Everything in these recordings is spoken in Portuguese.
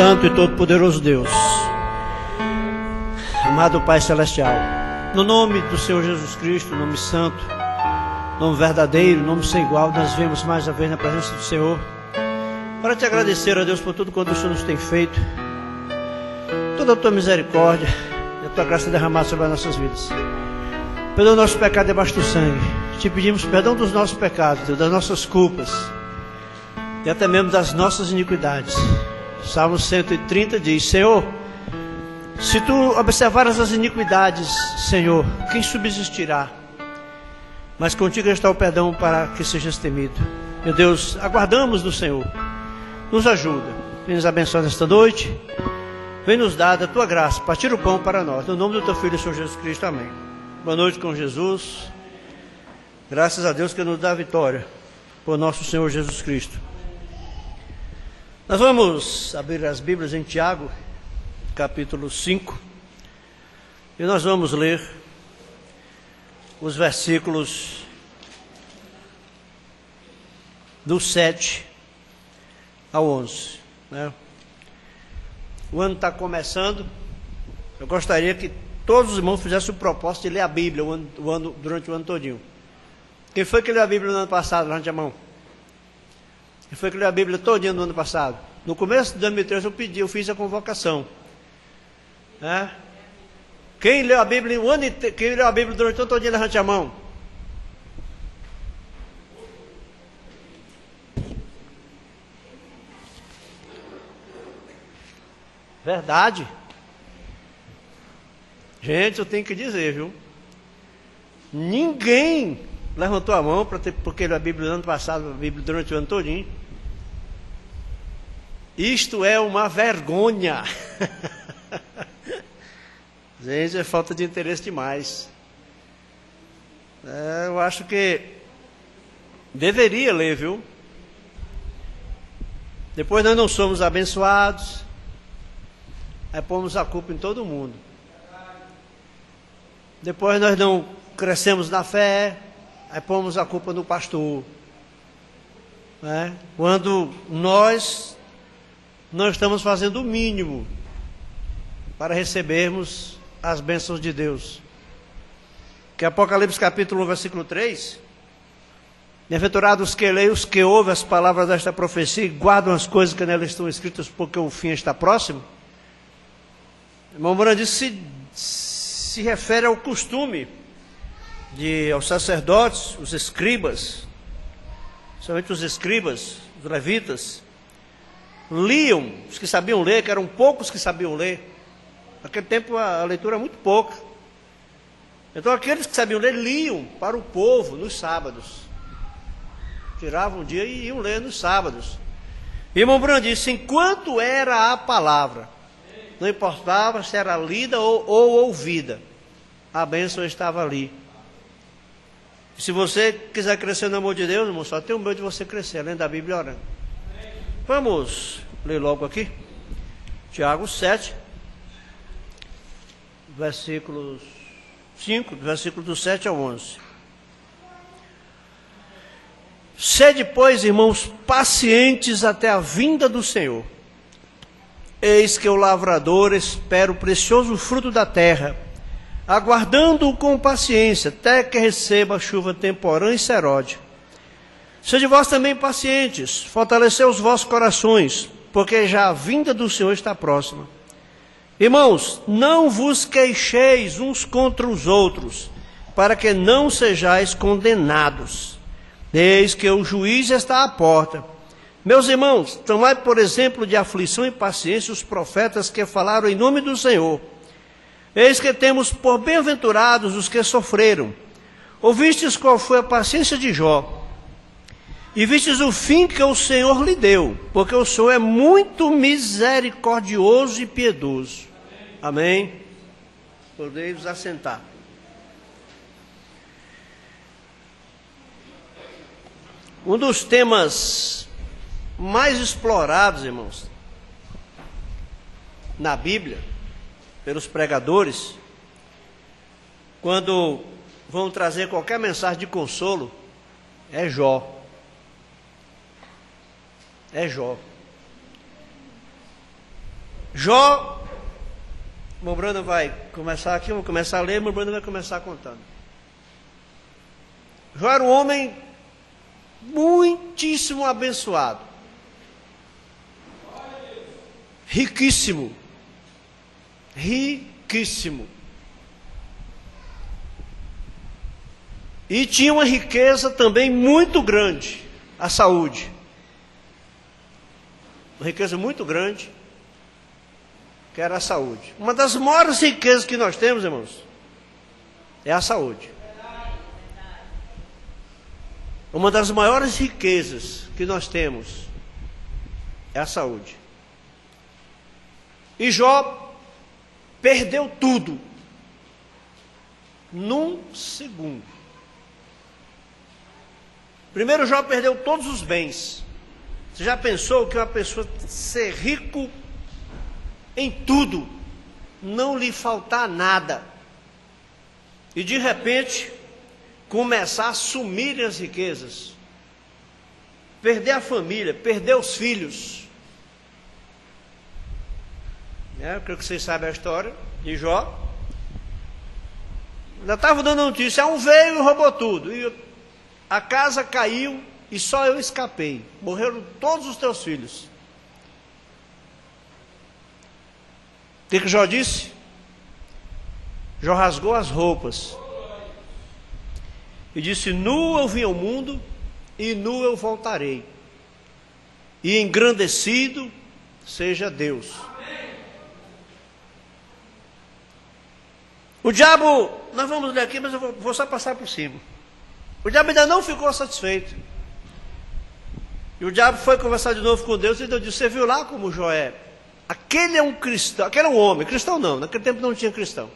Santo e Todo-Poderoso Deus, amado Pai Celestial, no nome do Senhor Jesus Cristo, nome santo, nome verdadeiro, nome sem igual, nós vemos mais uma vez na presença do Senhor, para te agradecer, a Deus, por tudo quanto o Senhor nos tem feito, toda a tua misericórdia e a tua graça derramada sobre as nossas vidas. Perdoa o nosso pecado debaixo do sangue. Te pedimos perdão dos nossos pecados, Deus, das nossas culpas e até mesmo das nossas iniquidades. Salmo 130 diz: Senhor, se tu observares as iniquidades, Senhor, quem subsistirá? Mas contigo está o perdão para que sejas temido. Meu Deus, aguardamos do Senhor. Nos ajuda. Vem nos abençoar nesta noite. Vem nos dar da tua graça. Partir o pão para nós. No nome do teu Filho, Senhor Jesus Cristo. Amém. Boa noite com Jesus. Graças a Deus que nos dá a vitória por nosso Senhor Jesus Cristo. Nós vamos abrir as Bíblias em Tiago, capítulo 5. E nós vamos ler os versículos do 7 ao 11. Né? O ano está começando. Eu gostaria que todos os irmãos fizessem o propósito de ler a Bíblia durante o ano todinho. Quem foi que leu a Bíblia no ano passado? Levante a mão. Quem foi que leu a Bíblia todinho no ano passado? No começo de 2013 eu fiz a convocação. Né? Quem leu a Bíblia quem leu a Bíblia durante o ano todinho, levante a mão. Verdade. Gente, eu tenho que dizer, viu? Ninguém levantou a mão porque leu a Bíblia no ano passado, a Bíblia durante o ano todinho. Isto é uma vergonha. Gente, é falta de interesse demais. Eu acho que deveria ler, viu? Depois nós não somos abençoados. Aí pomos a culpa em todo mundo. Depois nós não crescemos na fé. Aí pomos a culpa no pastor. Né? Quando nós não estamos fazendo o mínimo para recebermos as bênçãos de Deus. Que Apocalipse capítulo 1, versículo 3. Bem-aventurados que leem, os que ouvem as palavras desta profecia e guardam as coisas que nelas estão escritas, porque o fim está próximo. O irmão Morandi se refere ao costume aos sacerdotes, os escribas, somente os escribas, os levitas, liam, os que sabiam ler, que eram poucos que sabiam ler. Naquele tempo a leitura era muito pouca. Então aqueles que sabiam ler liam para o povo nos sábados. Tiravam um dia e iam ler nos sábados. E irmão Bruno disse: enquanto era a palavra, não importava se era lida ou ouvida, a bênção estava ali. E se você quiser crescer no amor de Deus, irmão, só tem o meio de você crescer, além da Bíblia orando. Vamos ler logo aqui. Tiago 7, versículos 5, versículos do 7 ao 11. Sede, pois, irmãos, pacientes até a vinda do Senhor. Eis que o lavrador espera o precioso fruto da terra, aguardando-o com paciência, até que receba a chuva temporã e seródia. Sede vós também pacientes, fortalecei os vossos corações, porque já a vinda do Senhor está próxima. Irmãos, não vos queixeis uns contra os outros, para que não sejais condenados. Eis que o juiz está à porta. Meus irmãos, tomai por exemplo de aflição e paciência os profetas que falaram em nome do Senhor. Eis que temos por bem-aventurados os que sofreram. Ouvistes qual foi a paciência de Jó, e vistes o fim que o Senhor lhe deu, porque o Senhor é muito misericordioso e piedoso. Amém? Podeis assentar. Um dos temas mais explorados, irmãos, na Bíblia, pelos pregadores, quando vão trazer qualquer mensagem de consolo, é Jó. É Jó. Jó, o Brando vai começar aqui, eu vou começar a ler, o Brando vai começar contando. Jó era um homem muitíssimo abençoado, riquíssimo, riquíssimo. E tinha uma riqueza também muito grande, a saúde. Uma riqueza muito grande, que era a saúde. Uma das maiores riquezas que nós temos, irmãos, é a saúde. Uma das maiores riquezas que nós temos é a saúde. E Jó perdeu tudo num segundo. Primeiro, Jó perdeu todos os bens. Você já pensou que uma pessoa ser rico em tudo, não lhe faltar nada, e de repente começar a sumir as riquezas, perder a família, perder os filhos? Eu creio que vocês sabem a história de Jó. Ainda estava dando notícia, um veio e roubou tudo, e a casa caiu e só eu escapei. Morreram todos os teus filhos. O que Jó disse? Jó rasgou as roupas e disse: nu eu vim ao mundo e nu eu voltarei, e engrandecido seja Deus. O diabo, nós vamos ler aqui, mas eu vou só passar por cima. O diabo ainda não ficou satisfeito. E o diabo foi conversar de novo com Deus, e Deus disse: você viu lá como Jó é? Aquele é um cristão, aquele é um homem, cristão não, naquele tempo não tinha cristão.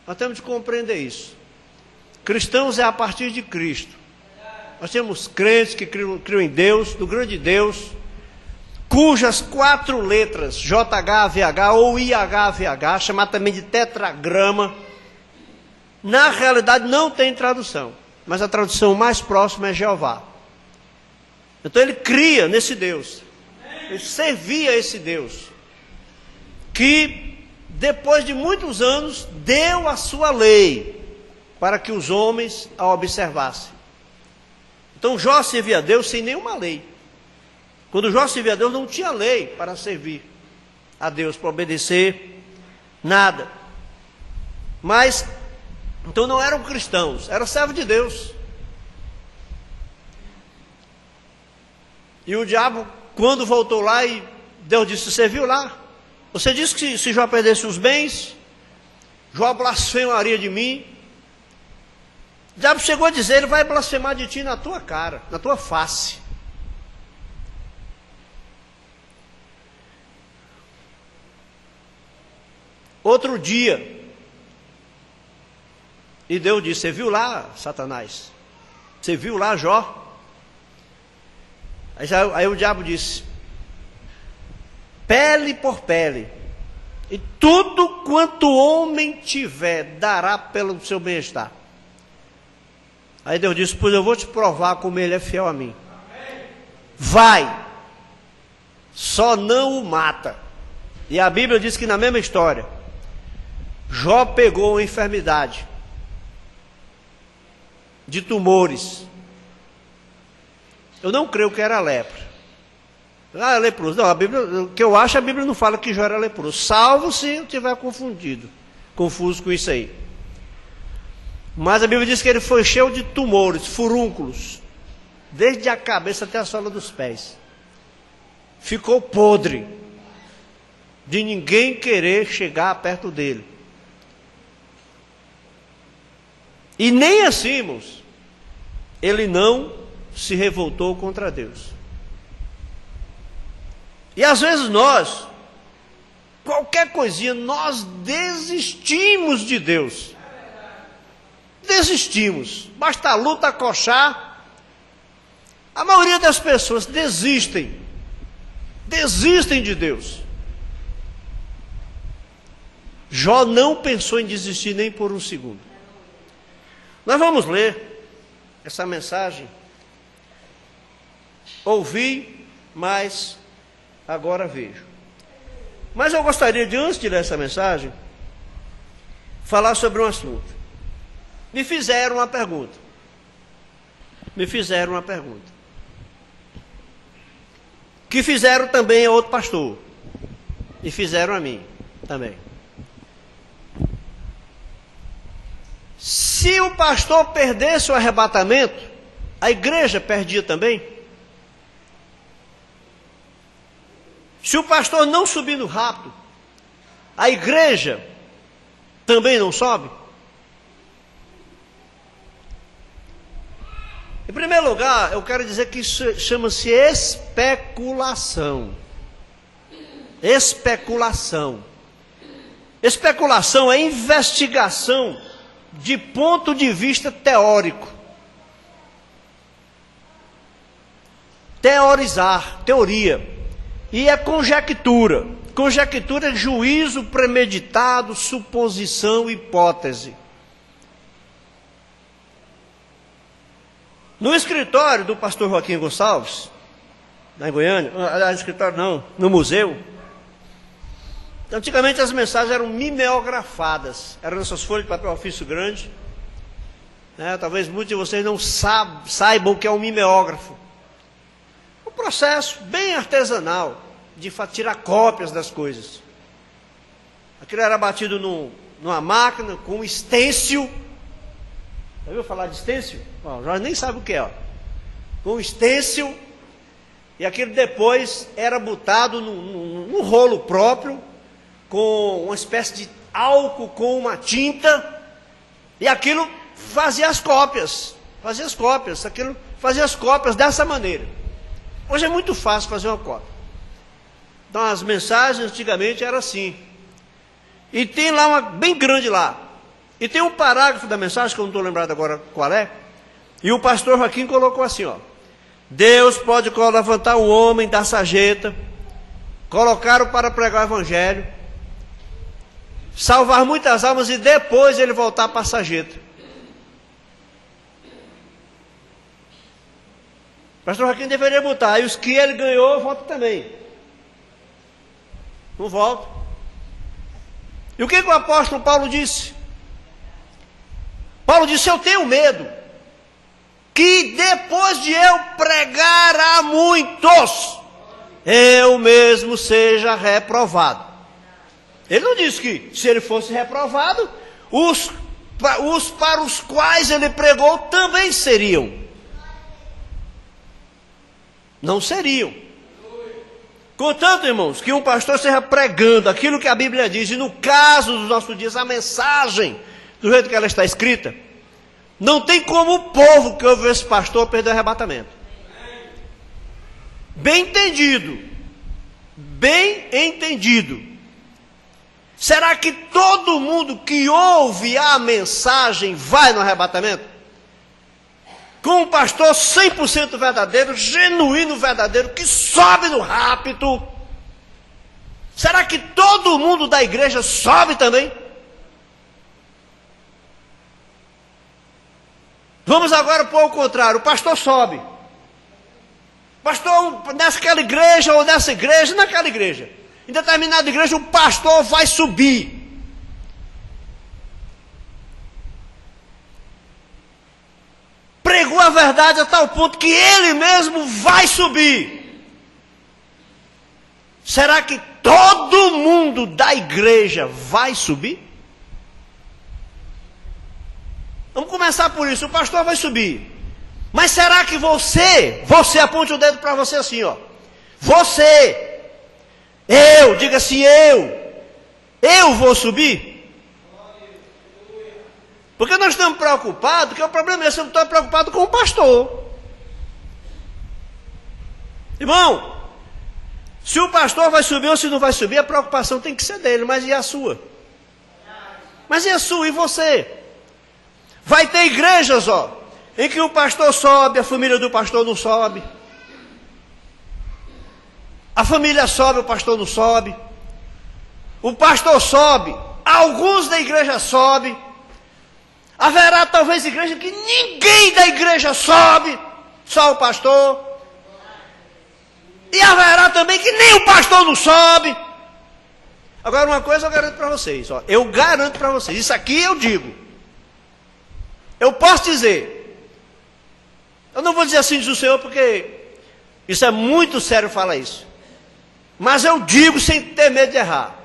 Nós temos de compreender isso. Cristãos é a partir de Cristo. Nós temos crentes que criam em Deus, no grande Deus, cujas 4 letras, JHVH ou IHVH, chamado também de tetragrama, na realidade não tem tradução, mas a tradução mais próxima é Jeová. Então ele cria nesse Deus, ele servia a esse Deus, que depois de muitos anos deu a sua lei para que os homens a observassem. Então Jó servia a Deus sem nenhuma lei. Quando Jó servia a Deus, não tinha lei para servir a Deus, para obedecer nada. Mas, então não eram cristãos, eram servos de Deus. E o diabo, quando voltou lá, e Deus disse: você viu lá? Você disse que se Jó perdesse os bens, Jó blasfemaria de mim. O diabo chegou a dizer: ele vai blasfemar de ti na tua cara, na tua face. Outro dia, e Deus disse: você viu lá, Satanás? Você viu lá, Jó? Aí o diabo disse: pele por pele, e tudo quanto o homem tiver dará pelo seu bem-estar. Aí Deus disse: pois eu vou te provar como ele é fiel a mim. Vai, só não o mata. E a Bíblia diz que na mesma história, Jó pegou uma enfermidade de tumores. Eu não creio que era lepra. Ah, é leproso. Não, a Bíblia, o que eu acho, a Bíblia não fala que Jó era leproso, salvo se eu estiver confuso com isso aí. Mas a Bíblia diz que ele foi cheio de tumores, furúnculos, desde a cabeça até a sola dos pés. Ficou podre, de ninguém querer chegar perto dele. E nem assim, irmãos, ele não se revoltou contra Deus. E às vezes nós, qualquer coisinha, nós desistimos de Deus. Desistimos. Basta a luta acochar. A maioria das pessoas desistem de Deus. Jó não pensou em desistir nem por um segundo. Nós vamos ler essa mensagem. Ouvi, mas agora vejo. Mas eu gostaria de, antes de ler essa mensagem, falar sobre um assunto. Me fizeram uma pergunta. Que fizeram também a outro pastor. E fizeram a mim também. Se o pastor perdesse o arrebatamento, a igreja perdia também? Se o pastor não subir no rapto, a igreja também não sobe? Em primeiro lugar, eu quero dizer que isso chama-se especulação. Especulação. Especulação é investigação de ponto de vista teórico. Teorizar, teoria. E é conjectura. Conjectura é juízo premeditado, suposição, hipótese. No escritório do pastor Joaquim Gonçalves, lá em Goiânia, no escritório não, no museu, antigamente as mensagens eram mimeografadas, eram essas folhas de papel ofício grande, né? Talvez muitos de vocês não saibam o que é um mimeógrafo. Um processo bem artesanal, de tirar cópias das coisas. Aquilo era batido numa máquina, com um estêncil. Já ouviu falar de estêncil? O Jorge nem sabe o que é. Ó. Com um estêncil, e aquilo depois era botado num rolo próprio, com uma espécie de álcool com uma tinta, e aquilo fazia as cópias. Fazia as cópias dessa maneira. Hoje é muito fácil fazer uma cópia. Então as mensagens antigamente eram assim. E tem lá uma bem grande lá. E tem um parágrafo da mensagem, que eu não estou lembrado agora qual é. E o pastor Joaquim colocou assim, ó. Deus pode levantar um homem da sarjeta, colocar-o para pregar o evangelho, salvar muitas almas e depois ele voltar para a sarjeta. O pastor Joaquim deveria botar, e os que ele ganhou, volta também. Não volta. E o que o apóstolo Paulo disse? Paulo disse, eu tenho medo que depois de eu pregar a muitos, eu mesmo seja reprovado. Ele não disse que se ele fosse reprovado, os para os quais ele pregou também seriam. Não seriam. Contanto, irmãos, que um pastor esteja pregando aquilo que a Bíblia diz, e no caso dos nossos dias, a mensagem, do jeito que ela está escrita, não tem como o povo que ouve esse pastor perder o arrebatamento. Bem entendido. Bem entendido. Será que todo mundo que ouve a mensagem vai no arrebatamento? Com um pastor 100% verdadeiro, genuíno verdadeiro, que sobe no rapto. Será que todo mundo da igreja sobe também? Vamos agora para o contrário, o pastor sobe. Pastor, naquela igreja ou nessa igreja, naquela igreja. Em determinada igreja o pastor vai subir. Pregou a verdade a tal ponto que ele mesmo vai subir. Será que todo mundo da igreja vai subir? Vamos começar por isso, o pastor vai subir. Mas será que você aponte o dedo para você assim, ó. Diga assim, eu vou subir? Porque nós estamos preocupados, que o problema é que eu estou preocupado com o pastor. Irmão, se o pastor vai subir ou se não vai subir, a preocupação tem que ser dele, mas e a sua? Mas e a sua, e você? Vai ter igrejas, ó, em que o pastor sobe, a família do pastor não sobe. A família sobe, o pastor não sobe. O pastor sobe, alguns da igreja sobem. Haverá talvez igreja que ninguém da igreja sobe, só o pastor. E haverá também que nem o pastor não sobe. Agora, uma coisa eu garanto para vocês, ó, eu garanto para vocês, isso aqui eu digo. Eu posso dizer, eu não vou dizer assim, diz o Senhor, porque isso é muito sério falar isso. Mas eu digo sem ter medo de errar.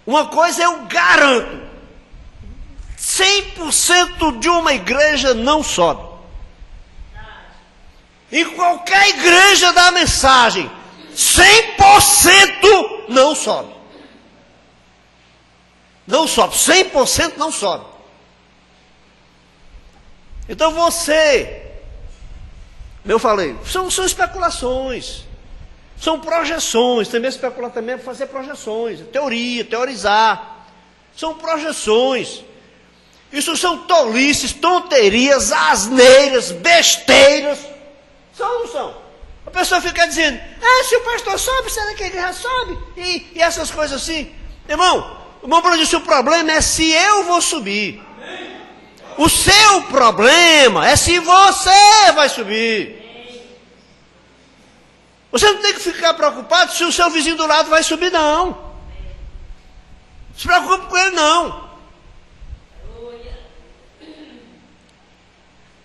Uma coisa eu garanto, 100% de uma igreja não sobe. Em qualquer igreja da mensagem, 100% não sobe. Não sobe, 100% não sobe. Então você, eu falei, são especulações, são projeções, também especular também é fazer projeções, teoria, teorizar, são projeções. Isso são tolices, tonterias, asneiras, besteiras. São ou não são? A pessoa fica dizendo, se o pastor sobe, será que a igreja sobe? E essas coisas assim. Irmão, o Bruno disse, o problema é se eu vou subir. O seu problema é se você vai subir. Você não tem que ficar preocupado se o seu vizinho do lado vai subir, não. Não se preocupe com ele, não.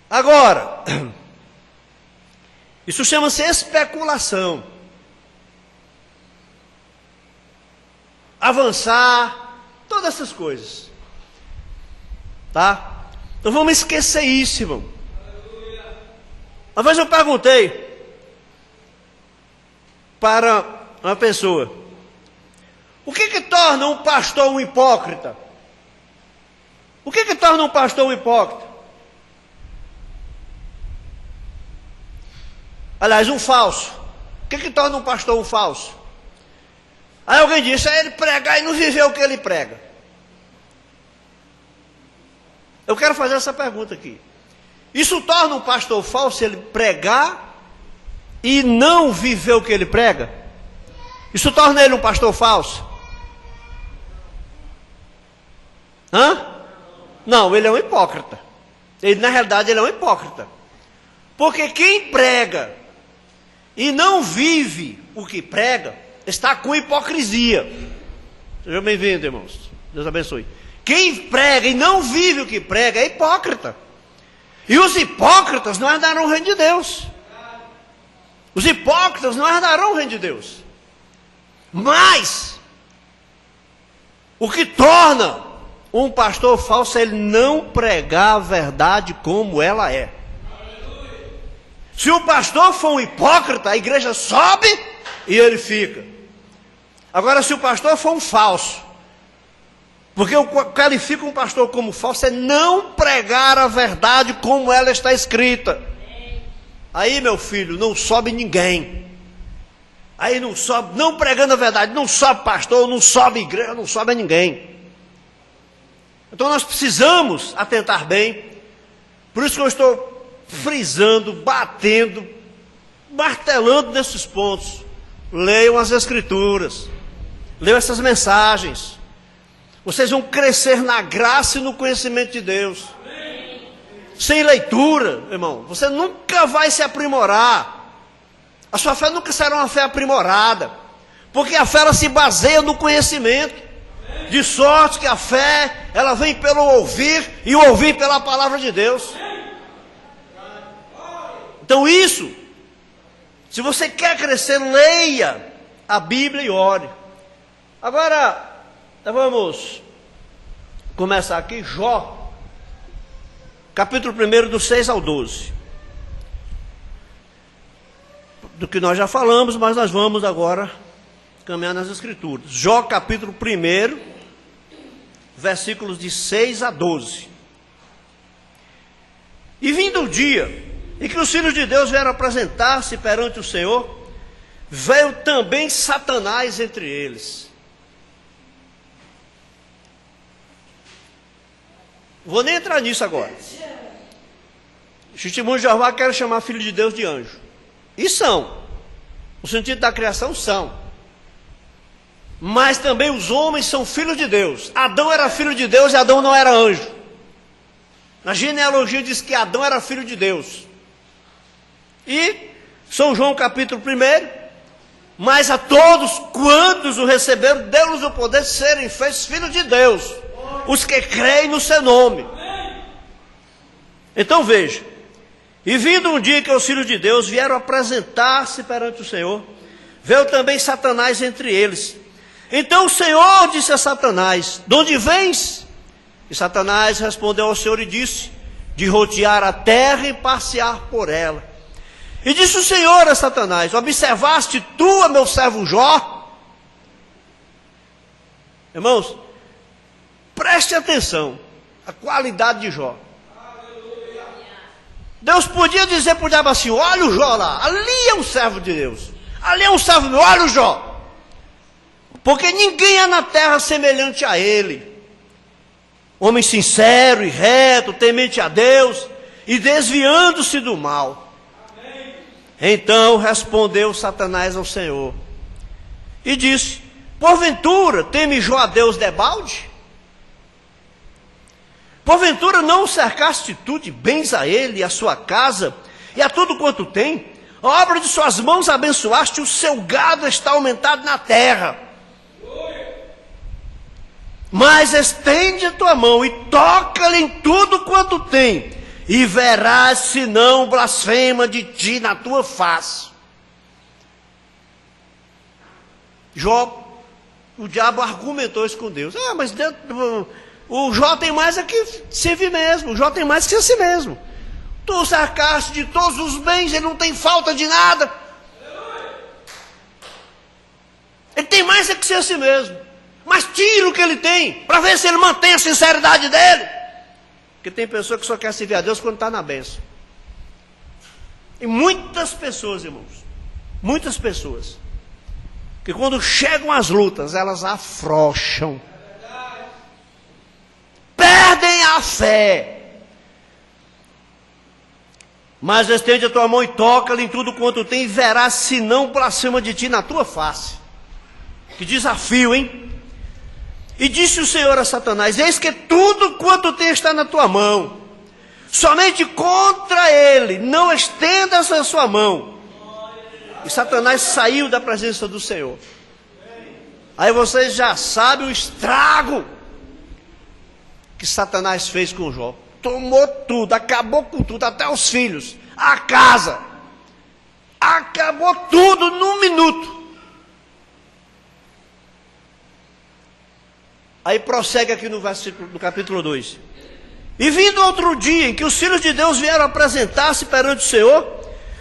Agora, isso chama-se especulação. Avançar, todas essas coisas. Tá? Não vamos esquecer isso, irmão. Uma vez eu perguntei para uma pessoa, o que torna um pastor um hipócrita? O que torna um pastor um hipócrita? Aliás, um falso. O que torna um pastor um falso? Aí alguém disse, ele pregar e não viver o que ele prega. Eu quero fazer essa pergunta aqui. Isso torna um pastor falso ele pregar e não viver o que ele prega? Isso torna ele um pastor falso? Não, ele é um hipócrita. Ele, na realidade, ele é um hipócrita. Porque quem prega e não vive o que prega, está com hipocrisia. Sejam bem-vindos, irmãos. Deus abençoe. Quem prega e não vive o que prega é hipócrita. E os hipócritas não herdarão o reino de Deus. Os hipócritas não herdarão o reino de Deus. Mas, o que torna um pastor falso é ele não pregar a verdade como ela é. Se o pastor for um hipócrita, a igreja sobe e ele fica. Agora, se o pastor for um falso, porque eu qualifico um pastor como falso é não pregar a verdade como ela está escrita. Aí, meu filho, não sobe ninguém. Aí não sobe, não pregando a verdade, não sobe pastor, não sobe igreja, não sobe ninguém. Então nós precisamos atentar bem. Por isso que eu estou frisando, batendo, martelando nesses pontos. Leiam as escrituras, leiam essas mensagens. Vocês vão crescer na graça e no conhecimento de Deus. Sem leitura, irmão, você nunca vai se aprimorar. A sua fé nunca será uma fé aprimorada, porque a fé ela se baseia no conhecimento. De sorte que a fé ela vem pelo ouvir e o ouvir pela palavra de Deus. Então isso, se você quer crescer, leia a Bíblia e ore. Agora vamos começar aqui, Jó, capítulo 1, do 6 ao 12. Do que nós já falamos, mas nós vamos agora caminhar nas escrituras. Jó, capítulo 1, versículos de 6 a 12. E vindo o dia em que os filhos de Deus vieram apresentar-se perante o Senhor, veio também Satanás entre eles. Vou nem entrar nisso agora. Os testemunhos de Jeová querem chamar filho de Deus de anjo. E são. No sentido da criação, são. Mas também os homens são filhos de Deus. Adão era filho de Deus e Adão não era anjo. Na genealogia diz que Adão era filho de Deus. E São João capítulo 1, Mas a todos quantos o receberam, deu-lhes o poder de serem feitos filhos de Deus, os que creem no seu nome. Então veja, e vindo um dia que os filhos de Deus vieram apresentar-se perante o Senhor, veio também Satanás entre eles. Então o Senhor disse a Satanás: de onde vens? E Satanás respondeu ao Senhor e disse: de rodear a terra e passear por ela. E disse o Senhor a Satanás: observaste tu, meu servo Jó? Irmãos, preste atenção à qualidade de Jó. Deus podia dizer para o diabo assim: olha o Jó lá, ali é um servo de Deus, ali é um servo meu, olha o Jó. Porque ninguém é na terra semelhante a ele. Homem sincero e reto, temente a Deus e desviando-se do mal. Então respondeu Satanás ao Senhor e disse: porventura teme Jó a Deus debalde? Porventura não o cercaste tu de bens a ele e a sua casa e a tudo quanto tem? A obra de suas mãos abençoaste, o seu gado está aumentado na terra. Mas estende a tua mão e toca-lhe em tudo quanto tem, e verás se não blasfema de ti na tua face. Jó, o diabo argumentou isso com Deus. Mas Deus, o Jó tem mais é que si mesmo, o Jó tem mais que a si mesmo. Tu cercaste de todos os bens, ele não tem falta de nada. Ele tem mais é que ser a si mesmo. Mas tira o que ele tem, para ver se ele mantém a sinceridade dele. Porque tem pessoa que só quer servir a Deus quando está na bênção. E muitas pessoas, irmãos, muitas pessoas, que quando chegam as lutas, elas afrouxam. Perdem a fé. Mas estende a tua mão e toca-lhe em tudo quanto tem, e verás se não blasfema de ti na tua face. Que desafio, hein? E disse o Senhor a Satanás: eis que tudo quanto tem está na tua mão, somente contra ele não estendas a sua mão. E Satanás saiu da presença do Senhor. Aí vocês já sabem o estrago que Satanás fez com Jó. Tomou tudo, acabou com tudo, até os filhos, a casa. Acabou tudo num minuto. Aí prossegue aqui no capítulo 2. E vindo outro dia em que os filhos de Deus vieram apresentar-se perante o Senhor,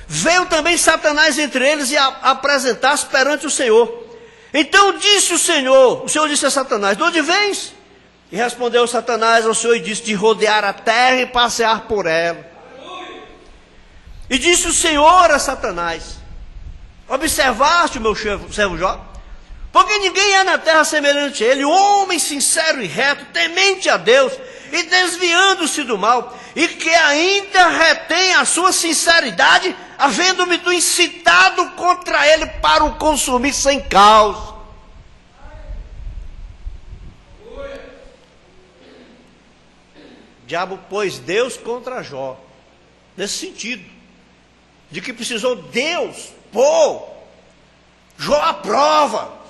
veio também Satanás entre eles e apresentar-se perante o Senhor. Então disse o Senhor disse a Satanás: de onde vens? E respondeu Satanás ao Senhor e disse: de rodear a terra e passear por ela. E disse o Senhor a Satanás: observaste o meu servo Jó? Porque ninguém é na terra semelhante a ele, homem sincero e reto, temente a Deus e desviando-se do mal, e que ainda retém a sua sinceridade, havendo-me tu incitado contra ele para o consumir sem causa. O diabo pôs Deus contra Jó, nesse sentido, de que precisou Deus pôr Jó à prova.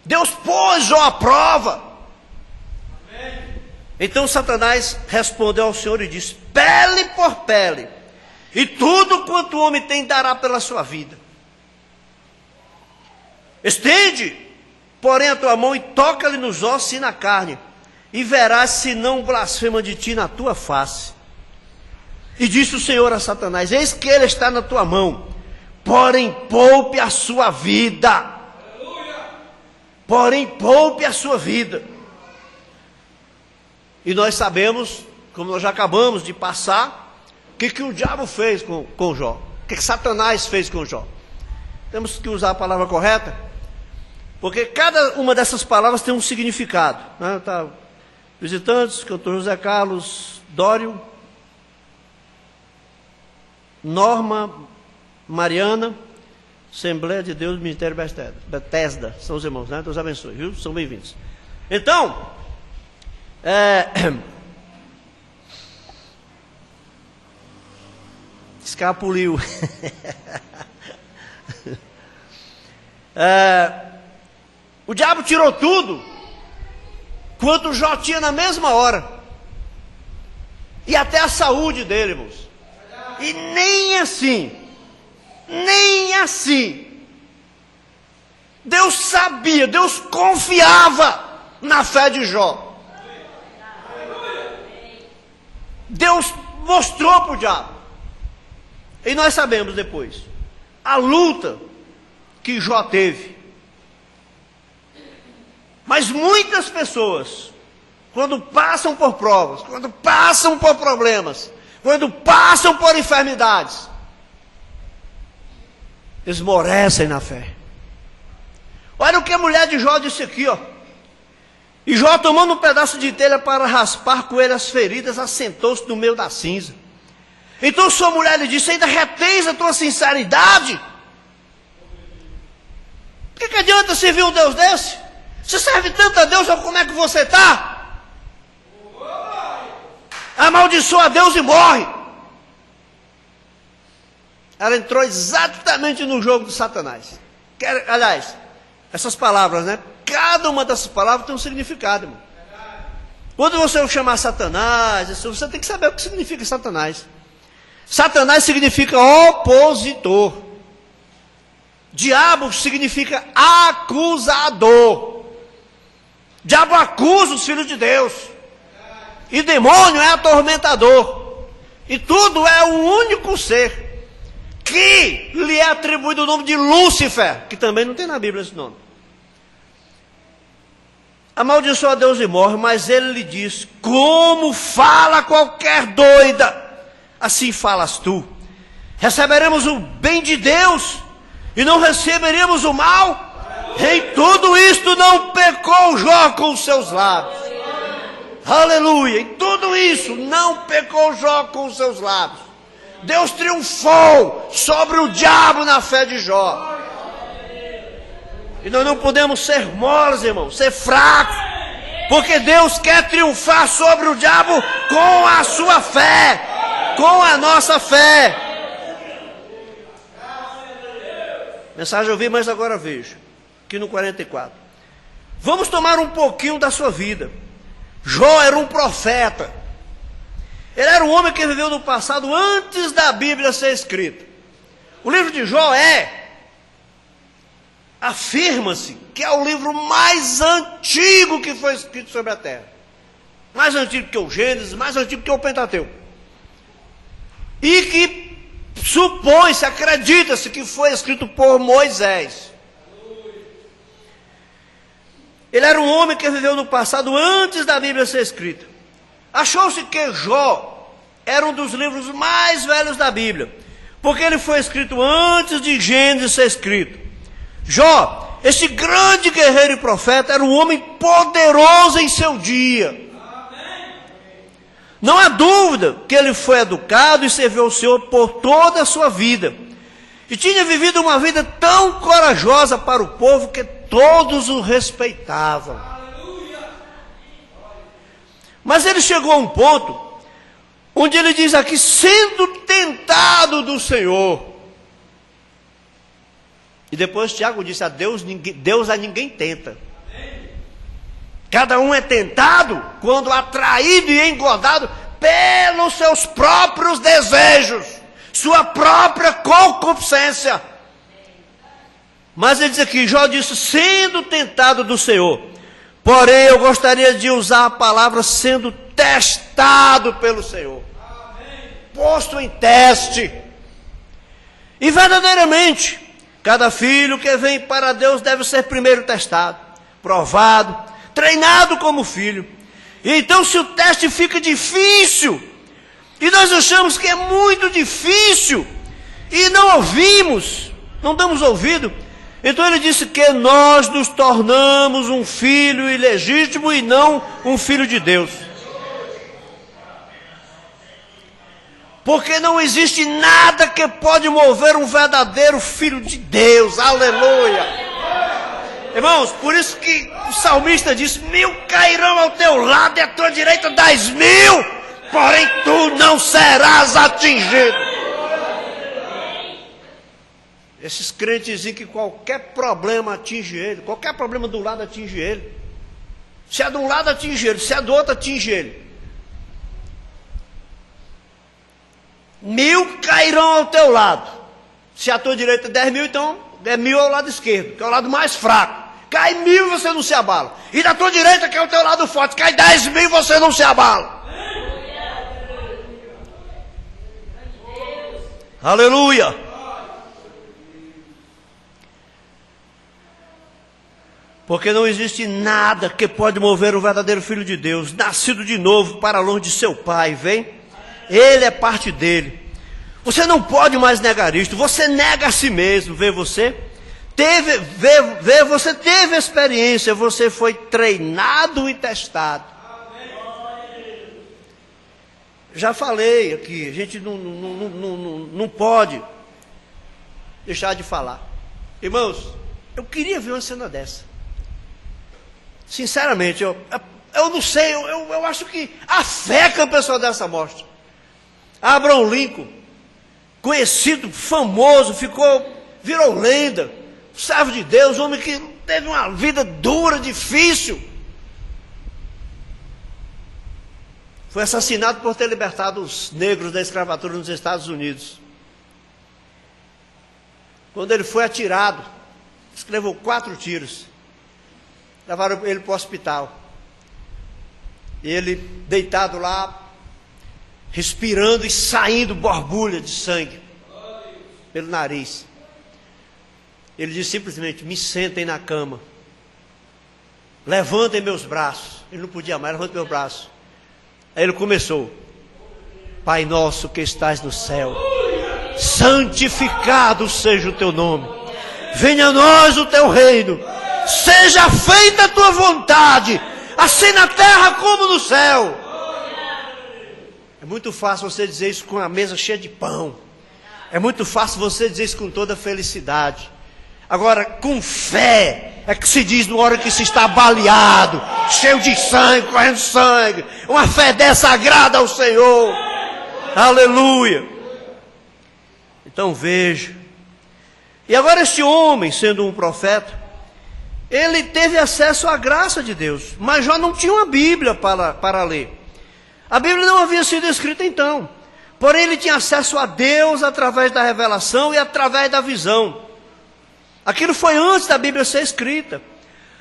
Deus pôs Jó à prova. Amém. Então Satanás respondeu ao Senhor e disse: pele por pele, e tudo quanto o homem tem dará pela sua vida. Estende, porém, a tua mão e toca-lhe nos ossos e na carne, e verás se não blasfema de ti na tua face. E disse o Senhor a Satanás: eis que ele está na tua mão, porém poupe a sua vida. Porém poupe a sua vida. E nós sabemos, como nós já acabamos de passar, o que o diabo fez com Jó. O que Satanás fez com Jó. Temos que usar a palavra correta, porque cada uma dessas palavras tem um significado, né? Tá. Visitantes, cantor José Carlos Dório, Norma, Mariana, Assembleia de Deus, Ministério Betesda, são os irmãos, né? Deus abençoe, viu? São bem-vindos. Então, escapuliu. O diabo tirou tudo quanto Jó tinha na mesma hora. E até a saúde dele, irmãos. E nem assim, Deus sabia, Deus confiava na fé de Jó. Deus mostrou para o diabo. E nós sabemos depois a luta que Jó teve. Mas muitas pessoas, quando passam por provas, quando passam por problemas, quando passam por enfermidades, esmorecem na fé. Olha o que a mulher de Jó disse aqui, ó. E Jó, tomando um pedaço de telha para raspar com ele as feridas, assentou-se no meio da cinza. Então sua mulher lhe disse: ainda retens a tua sinceridade? O que adianta servir um Deus desse? Você serve tanto a Deus, como é que você está? Amaldiçoa a Deus e morre. Ela entrou exatamente no jogo de Satanás. Aliás, essas palavras, né? Cada uma dessas palavras tem um significado, irmão. Quando você chamar Satanás, você tem que saber o que significa Satanás. Satanás significa opositor. Diabo significa acusador. Diabo acusa os filhos de Deus. E demônio é atormentador. E tudo é um único ser que lhe é atribuído o nome de Lúcifer, que também não tem na Bíblia esse nome. Amaldiçoa a Deus e morre, mas ele lhe diz: como fala qualquer doida, assim falas tu. Receberemos o bem de Deus e não receberíamos o mal? Em tudo isto não pecou Jó com os seus lábios. Aleluia! Em tudo isso não pecou Jó com os seus lábios. Deus triunfou sobre o diabo na fé de Jó. E nós não podemos ser moles, irmãos, ser fracos, porque Deus quer triunfar sobre o diabo com a sua fé, com a nossa fé. Mensagem eu vi, mas agora vejo, aqui no 44. Vamos tomar um pouquinho da sua vida. Jó era um profeta. Ele era um homem que viveu no passado antes da Bíblia ser escrita. O livro de Jó afirma-se que é o livro mais antigo que foi escrito sobre a terra. Mais antigo que o Gênesis, mais antigo que o Pentateuco. E que supõe-se, acredita-se que foi escrito por Moisés. Ele era um homem que viveu no passado antes da Bíblia ser escrita. Achou-se que Jó era um dos livros mais velhos da Bíblia, porque ele foi escrito antes de Gênesis ser escrito. Jó, esse grande guerreiro e profeta, era um homem poderoso em seu dia. Não há dúvida que ele foi educado e serviu ao Senhor por toda a sua vida. E tinha vivido uma vida tão corajosa para o povo que todos o respeitavam. Mas ele chegou a um ponto onde ele diz aqui: sendo tentado do Senhor. E depois Tiago disse: a Deus a ninguém tenta. Cada um é tentado quando atraído e engodado pelos seus próprios desejos, sua própria concupiscência. Mas ele diz aqui, Jó disse: sendo tentado do Senhor. Porém eu gostaria de usar a palavra sendo testado pelo Senhor. Posto em teste. E verdadeiramente, cada filho que vem para Deus deve ser primeiro testado, provado, treinado como filho. E então, se o teste fica difícil, e nós achamos que é muito difícil, e não ouvimos, não damos ouvido, então ele disse que nós nos tornamos um filho ilegítimo e não um filho de Deus. Porque não existe nada que pode mover um verdadeiro filho de Deus. Aleluia. Irmãos, por isso que o salmista disse: 1000 cairão ao teu lado e à tua direita 10.000, porém tu não serás atingido. Esses crentezinhos que qualquer problema atinge ele, qualquer problema do lado atinge ele. Se é de um lado atinge ele, se é do outro atinge ele. 1000 cairão ao teu lado. Se à tua direita 10.000, então 10.000 ao lado esquerdo, que é o lado mais fraco. Cai 1.000 e você não se abala. E da tua direita, que é o teu lado forte, cai 10.000 e você não se abala. Aleluia. Porque não existe nada que pode mover o verdadeiro Filho de Deus, nascido de novo, para longe de seu Pai, vem? Ele é parte dele. Você não pode mais negar isto. Você nega a si mesmo, vê você? Você teve experiência, você foi treinado e testado. Já falei aqui, a gente não pode deixar de falar. Irmãos, eu queria ver uma cena dessa. Sinceramente, eu não sei, eu acho que a fé que a pessoa dessa mostra. Abraham Lincoln, conhecido, famoso, virou lenda, servo de Deus, homem que teve uma vida dura, difícil. Foi assassinado por ter libertado os negros da escravatura nos Estados Unidos. Quando ele foi atirado, levou 4 tiros. Levaram ele para o hospital. Ele deitado lá, respirando e saindo borbulha de sangue pelo nariz. Ele disse simplesmente: me sentem na cama, levantem meus braços. Ele não podia mais, levantem meus braços. Aí ele começou: Pai nosso que estás no céu, santificado seja o teu nome, venha a nós o teu reino, seja feita a tua vontade, assim na terra como no céu. É muito fácil você dizer isso com a mesa cheia de pão. É muito fácil você dizer isso com toda felicidade. Agora, com fé, é que se diz na hora que se está baleado, cheio de sangue, correndo sangue. Uma fé dessa agrada ao Senhor. Aleluia. Então veja. E agora este homem, sendo um profeta, ele teve acesso à graça de Deus, mas já não tinha uma Bíblia para ler. A Bíblia não havia sido escrita então. Porém, ele tinha acesso a Deus através da revelação e através da visão. Aquilo foi antes da Bíblia ser escrita.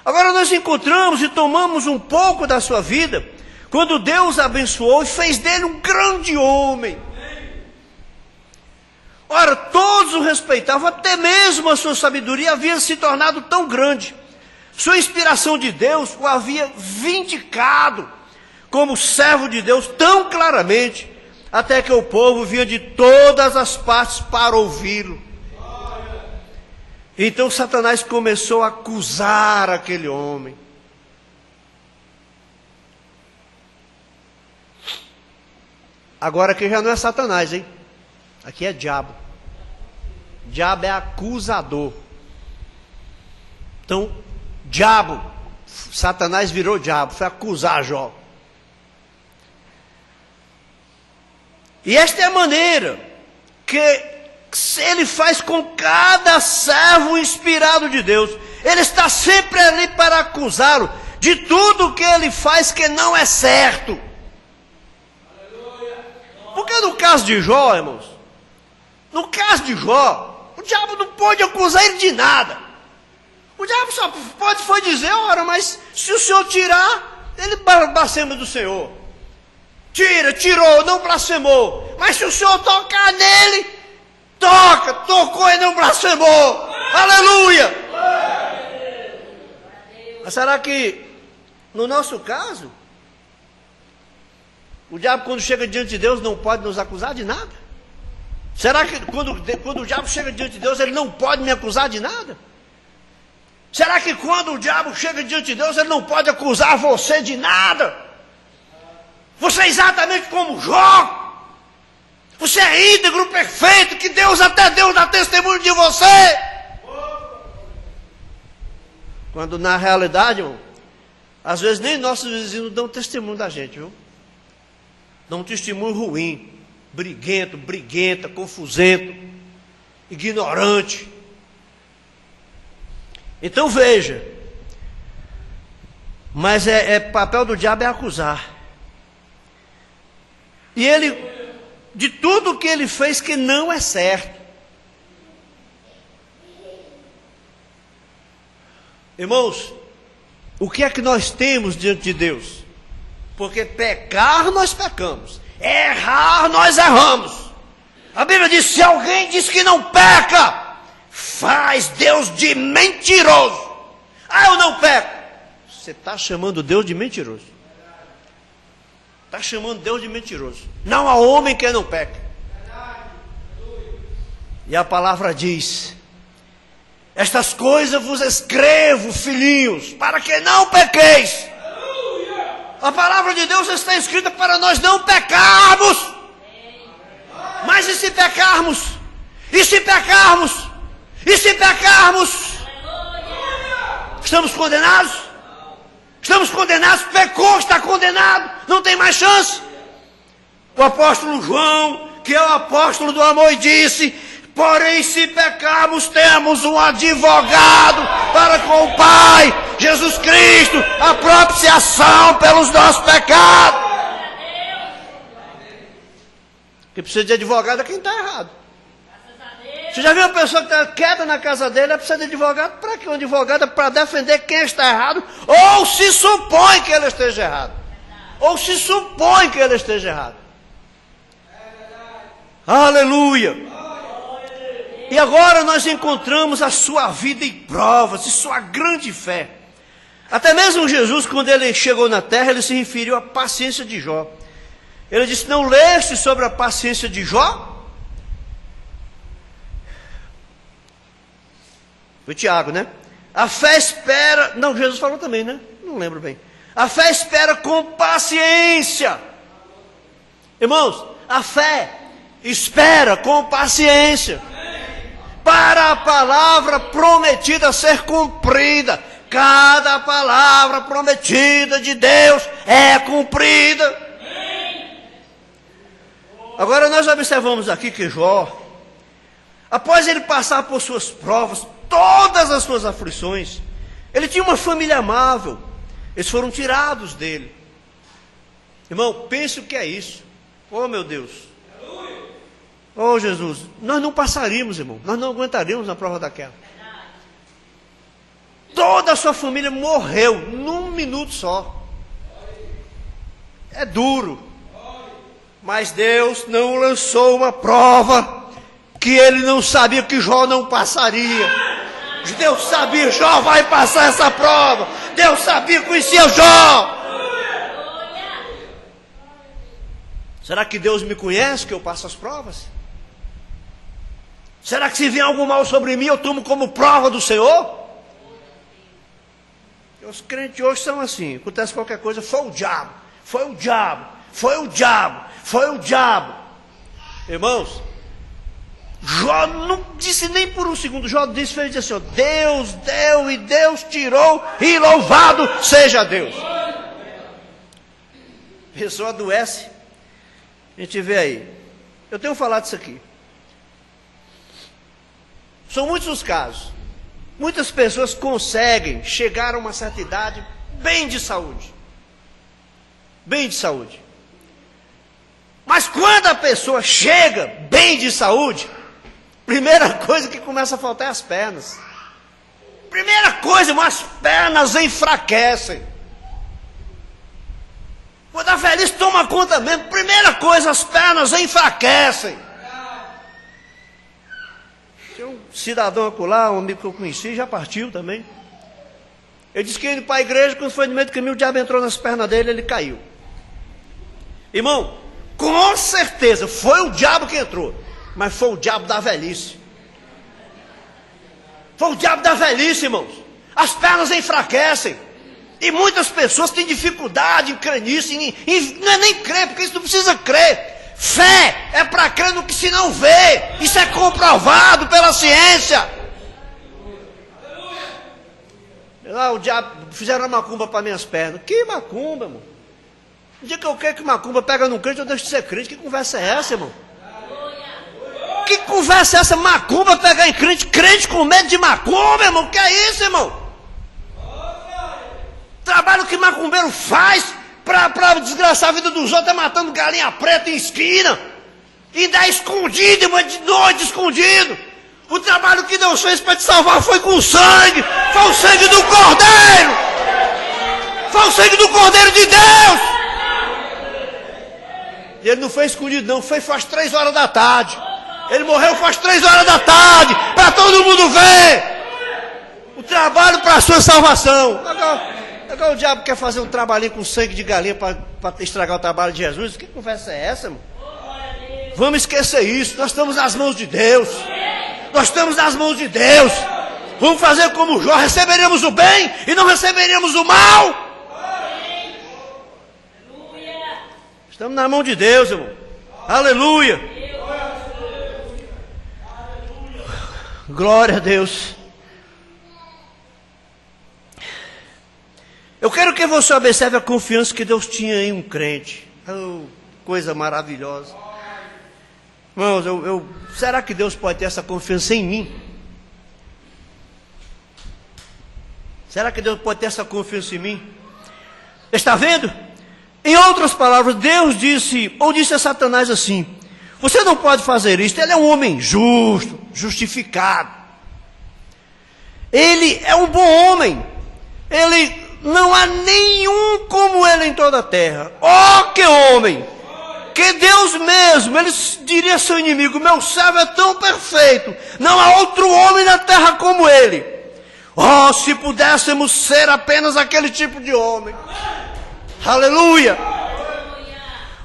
Agora nós encontramos e tomamos um pouco da sua vida, quando Deus abençoou e fez dele um grande homem. Ora, todos o respeitavam, até mesmo a sua sabedoria havia se tornado tão grande. Sua inspiração de Deus o havia vindicado como servo de Deus tão claramente, até que o povo vinha de todas as partes para ouvi-lo. Então Satanás começou a acusar aquele homem. Agora aqui já não é Satanás, hein? Aqui é diabo. Diabo é acusador. Então, diabo, Satanás virou diabo, foi acusar Jó. E esta é a maneira que ele faz com cada servo inspirado de Deus. Ele está sempre ali para acusá-lo de tudo que ele faz que não é certo. Porque no caso de Jó, irmãos, no caso de Jó, o diabo não pode acusar ele de nada. O diabo só foi dizer: ora, mas se o Senhor tirar, ele blasfema do Senhor. Tirou, não blasfemou. Mas se o Senhor tocar nele, tocou e não blasfemou. Aleluia! Mas será que, no nosso caso, o diabo quando chega diante de Deus não pode nos acusar de nada? Será que quando o diabo chega diante de Deus, ele não pode me acusar de nada? Será que quando o diabo chega diante de Deus, ele não pode acusar você de nada? Você é exatamente como Jó. Você é íntegro, perfeito, que até Deus dá testemunho de você. Quando na realidade, irmão, às vezes nem nossos vizinhos dão testemunho da gente, viu? Dão um testemunho ruim, briguenta, confusento, ignorante. Então veja, mas papel do diabo é acusar. E ele, de tudo que ele fez que não é certo. Irmãos, o que é que nós temos diante de Deus? Porque pecar nós pecamos, errar nós erramos. A Bíblia diz: se alguém diz que não peca, faz Deus de mentiroso. Ah, eu não peco. Você está chamando Deus de mentiroso. Está chamando Deus de mentiroso. Não há homem que não peca. E a palavra diz: estas coisas vos escrevo, filhinhos, para que não pequeis. A palavra de Deus está escrita para nós não pecarmos. Mas e se pecarmos? E se pecarmos? E se pecarmos? Estamos condenados? Estamos condenados? Pecou, está condenado, não tem mais chance. O apóstolo João, que é o apóstolo do amor, disse: porém, se pecarmos, temos um advogado para com o Pai, Jesus Cristo, a propiciação pelos nossos pecados. Quem precisa de advogado é quem está errado. Você já viu uma pessoa que está quieta na casa dele, ela precisa de advogado? Para que um advogado? É para defender quem está errado, ou se supõe que ele esteja errado. Ou se supõe que ele esteja errado. Aleluia! E agora nós encontramos a sua vida em provas, e sua grande fé. Até mesmo Jesus, quando ele chegou na terra, ele se referiu à paciência de Jó. Ele disse: não leste sobre a paciência de Jó? Foi Tiago, né? A fé espera... Não, Jesus falou também, né? Não lembro bem. A fé espera com paciência. Irmãos, a fé espera com paciência para a palavra prometida ser cumprida. Cada palavra prometida de Deus é cumprida. Agora nós observamos aqui que Jó, após ele passar por suas provas, todas as suas aflições, ele tinha uma família amável. Eles foram tirados dele. Irmão, pense o que é isso. Oh, meu Deus. Oh, Jesus, nós não passaríamos, irmão. Nós não aguentaríamos na prova daquela. Toda a sua família morreu num minuto só. É duro. Mas Deus não lançou uma prova que ele não sabia que Jó não passaria. Deus sabia: Jó vai passar essa prova. Deus sabia, conhecia Jó. Será que Deus me conhece que eu passo as provas? Será que se vier algo mal sobre mim, eu tomo como prova do Senhor? Os crentes hoje são assim: acontece qualquer coisa, foi o diabo, foi o diabo, foi o diabo, foi o diabo. Irmãos, Jó não disse nem por um segundo. Jó disse assim: ó, Deus deu e Deus tirou, e louvado seja Deus. A pessoa adoece, a gente vê aí. Eu tenho falado isso aqui. São muitos os casos. Muitas pessoas conseguem chegar a uma certa idade bem de saúde. Bem de saúde. Mas quando a pessoa chega bem de saúde, primeira coisa que começa a faltar é as pernas. Primeira coisa, irmão, as pernas enfraquecem. Quando a velhice toma conta mesmo, primeira coisa, as pernas enfraquecem. Tinha um cidadão acolá, um amigo que eu conheci, já partiu também. Ele disse que ia para a igreja, quando foi no meio do caminho, o diabo entrou nas pernas dele, ele caiu. Irmão, com certeza foi o diabo que entrou, mas foi o diabo da velhice. Foi o diabo da velhice, irmãos. As pernas enfraquecem. E muitas pessoas têm dificuldade em crer nisso. Não é nem crer, porque isso não precisa crer. Fé é para crer no que se não vê. Isso é comprovado pela ciência. Lá o diabo fizeram uma macumba para minhas pernas. Que macumba, irmão? O dia que eu creio que macumba pega num crente, eu deixo de ser crente. Que conversa é essa, irmão? Que conversa é essa? Macumba pegar em crente, crente com medo de macumba, irmão. Que é isso, irmão? Trabalho que macumbeiro faz para desgraçar a vida dos outros é matando galinha preta em esquina. E dá escondido, irmão, de noite escondido. O trabalho que Deus fez para te salvar foi com sangue. Foi o sangue do Cordeiro. Foi o sangue do Cordeiro de Deus. E ele não foi escondido não, faz 3 horas da tarde. Ele morreu faz 3 horas da tarde, para todo mundo ver. O trabalho para a sua salvação. Agora o diabo quer fazer um trabalhinho com sangue de galinha para estragar o trabalho de Jesus. Que conversa é essa, irmão? Vamos esquecer isso. Nós estamos nas mãos de Deus. Nós estamos nas mãos de Deus. Vamos fazer como Jó, receberemos o bem e não receberemos o mal. Estamos na mão de Deus, irmão. Aleluia. Glória a Deus. Eu quero que você observe a confiança que Deus tinha em um crente. Oh, coisa maravilhosa. Irmãos, será que Deus pode ter essa confiança em mim? Será que Deus pode ter essa confiança em mim? Está vendo? Em outras palavras, Deus disse a Satanás assim: você não pode fazer isso. Ele é um homem justo, justificado. Ele é um bom homem. Ele não há nenhum como ele em toda a terra. Oh, que homem! Que Deus mesmo, ele diria a seu inimigo: meu servo é tão perfeito, não há outro homem na terra como ele. Oh, se pudéssemos ser apenas aquele tipo de homem. Aleluia!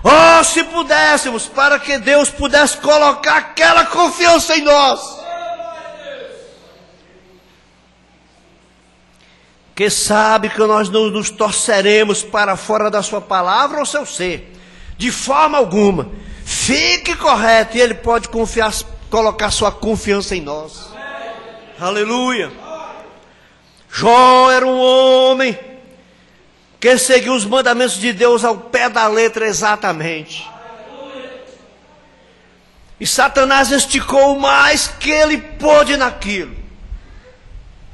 Oh, se pudéssemos, para que Deus pudesse colocar aquela confiança em nós. Que sabe que nós não nos torceremos para fora da sua palavra ou seu ser. De forma alguma. Fique correto e Ele pode colocar sua confiança em nós. Aleluia. Jó era um homem que seguiu os mandamentos de Deus ao pé da letra exatamente. E Satanás esticou o mais que ele pôde naquilo.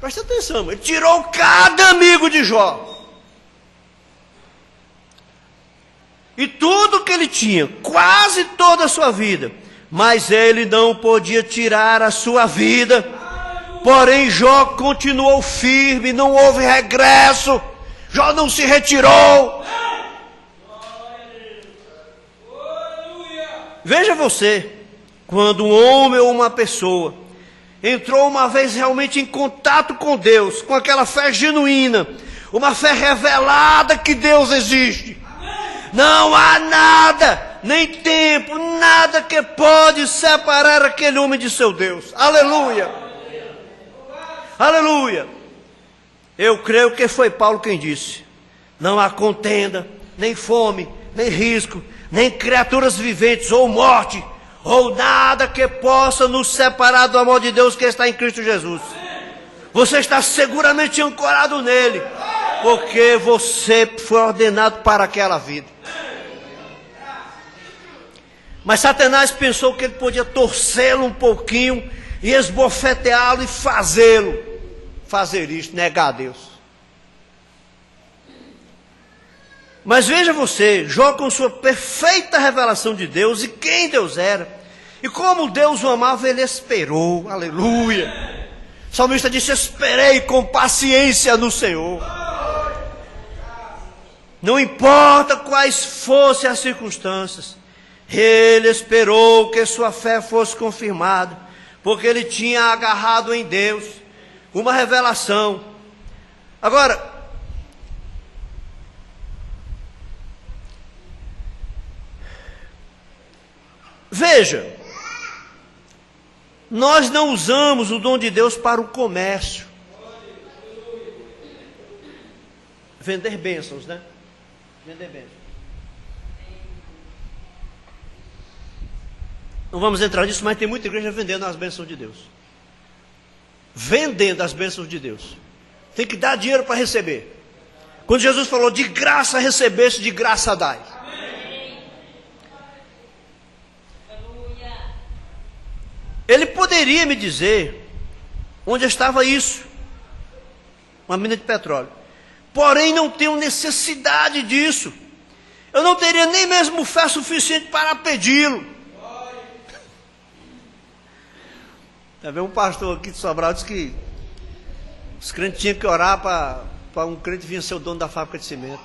Presta atenção, ele tirou cada amigo de Jó. E tudo que ele tinha, quase toda a sua vida. Mas ele não podia tirar a sua vida. Porém Jó continuou firme, não houve regresso. Jó não se retirou. Veja você, quando um homem ou uma pessoa entrou uma vez realmente em contato com Deus, com aquela fé genuína, uma fé revelada que Deus existe, não há nada, nem tempo, nada que pode separar aquele homem de seu Deus. Aleluia. Aleluia. Eu creio que foi Paulo quem disse: não há contenda, nem fome, nem risco, nem criaturas viventes ou morte, ou nada que possa nos separar do amor de Deus que está em Cristo Jesus. Você está seguramente ancorado nele, porque você foi ordenado para aquela vida. Mas Satanás pensou que ele podia torcê-lo um pouquinho e esbofeteá-lo e fazer isso, negar a Deus. Mas veja você, Jó com sua perfeita revelação de Deus e quem Deus era, e como Deus o amava, ele esperou. Aleluia. O salmista disse: esperei com paciência no Senhor. Não importa quais fossem as circunstâncias, ele esperou que sua fé fosse confirmada, porque ele tinha agarrado em Deus uma revelação. Agora, veja, nós não usamos o dom de Deus para o comércio. Vender bênçãos, né? Vender bênçãos. Não vamos entrar nisso, mas tem muita igreja vendendo as bênçãos de Deus. Vendendo as bênçãos de Deus. Tem que dar dinheiro para receber. Quando Jesus falou: de graça recebeste, de graça dai. Ele poderia me dizer onde estava isso, uma mina de petróleo. Porém, não tenho necessidade disso. Eu não teria nem mesmo fé suficiente para pedi-lo. Tá vendo? Um pastor aqui de Sobral disse que os crentes tinham que orar para um crente vir ser o dono da fábrica de cimento.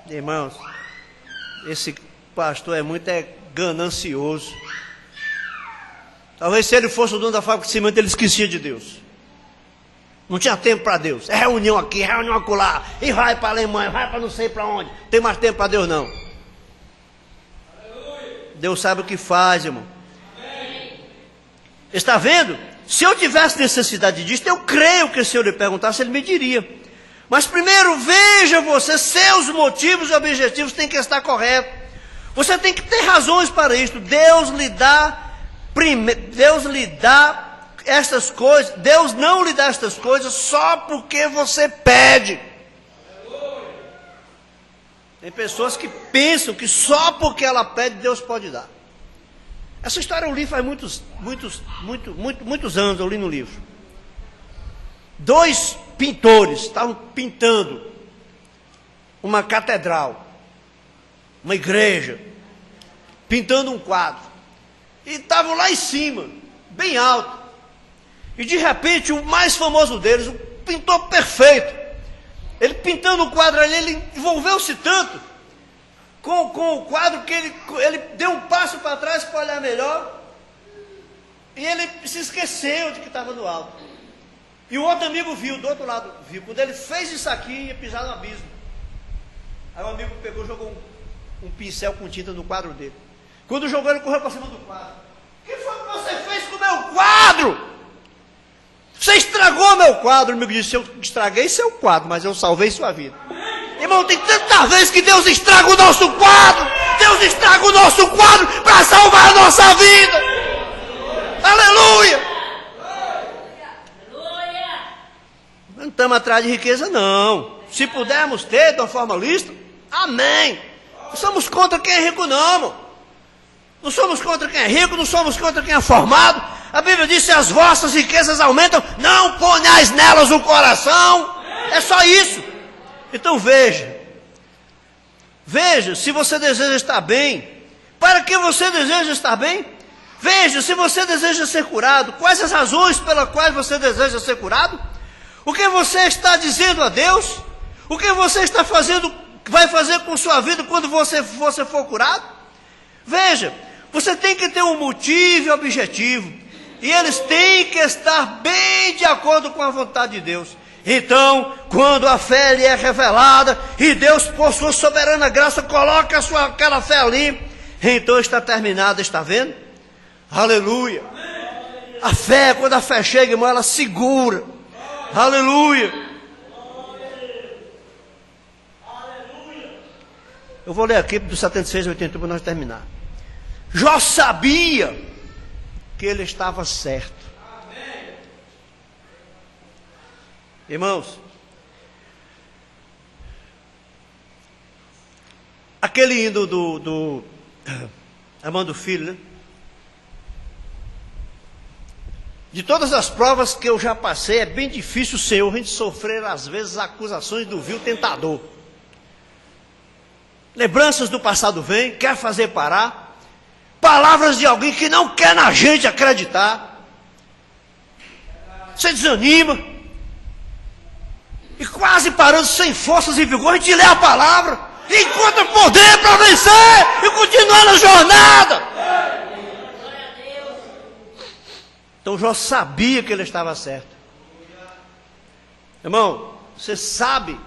Irmãos, esse pastor é muito ganancioso. Talvez se ele fosse o dono da fábrica de cimento, ele esquecia de Deus. Não tinha tempo para Deus. É reunião aqui, reunião acolá. E vai para a Alemanha, vai para não sei para onde. Não tem mais tempo para Deus, não. Deus sabe o que faz, irmão. Está vendo? Se eu tivesse necessidade disso, eu creio que se eu lhe perguntasse, ele me diria. Mas primeiro, veja você, seus motivos e objetivos têm que estar corretos. Você tem que ter razões para isso. Deus lhe dá estas coisas. Deus não lhe dá estas coisas só porque você pede. Tem pessoas que pensam que só porque ela pede, Deus pode dar. Essa história eu li faz muitos anos, eu li no livro. 2 pintores estavam pintando uma catedral, uma igreja, pintando um quadro. E estavam lá em cima, bem alto. E de repente, o mais famoso deles, o pintor perfeito, ele pintando o quadro ali, ele envolveu-se tanto com o quadro que ele deu um passo para trás para olhar melhor. E ele se esqueceu de que estava no alto. E o outro amigo viu, do outro lado, viu. Quando ele fez isso aqui, ia pisar no abismo. Aí o amigo pegou e jogou um pincel com tinta no quadro dele. Quando jogou, ele correu para cima do quadro. O que foi que você fez com o meu quadro? Você estragou meu quadro. O amigo disse: eu estraguei seu quadro, mas eu salvei sua vida. Irmão, tem tantas vezes que Deus estraga o nosso quadro. Deus estraga o nosso quadro para salvar a nossa vida. Aleluia! Não estamos atrás de riqueza, não. Se pudermos ter de uma forma lícita, amém. Não somos contra quem é rico, não, irmão. Não somos contra quem é rico, não somos contra quem é formado. A Bíblia diz: se as vossas riquezas aumentam, não ponhais nelas o coração. É só isso. Então veja, se você deseja estar bem. Para que você deseja estar bem? Veja, se você deseja ser curado, quais as razões pelas quais você deseja ser curado? O que você está dizendo a Deus? O que você está fazendo, vai fazer com sua vida quando você for curado? Veja, você tem que ter um motivo e objetivo, e eles têm que estar bem de acordo com a vontade de Deus. Então, quando a fé lhe é revelada, e Deus, por sua soberana graça, coloca aquela fé ali, então está terminada, está vendo? Aleluia! A fé, quando a fé chega, irmão, ela segura. Aleluia! Eu vou ler aqui do 76 ao 81 para nós terminar. Jó sabia que ele estava certo. Irmãos, aquele hino do Armando Filho, né? De todas as provas que eu já passei, é bem difícil, Senhor, a gente sofrer às vezes acusações do vil tentador. Lembranças do passado vêm, quer fazer parar. Palavras de alguém que não quer na gente acreditar. Você desanima. E quase parando sem forças e vigor, a gente lê a palavra. E encontra poder para vencer. E continuar na jornada. Então Jó sabia que ele estava certo. Irmão, você sabe,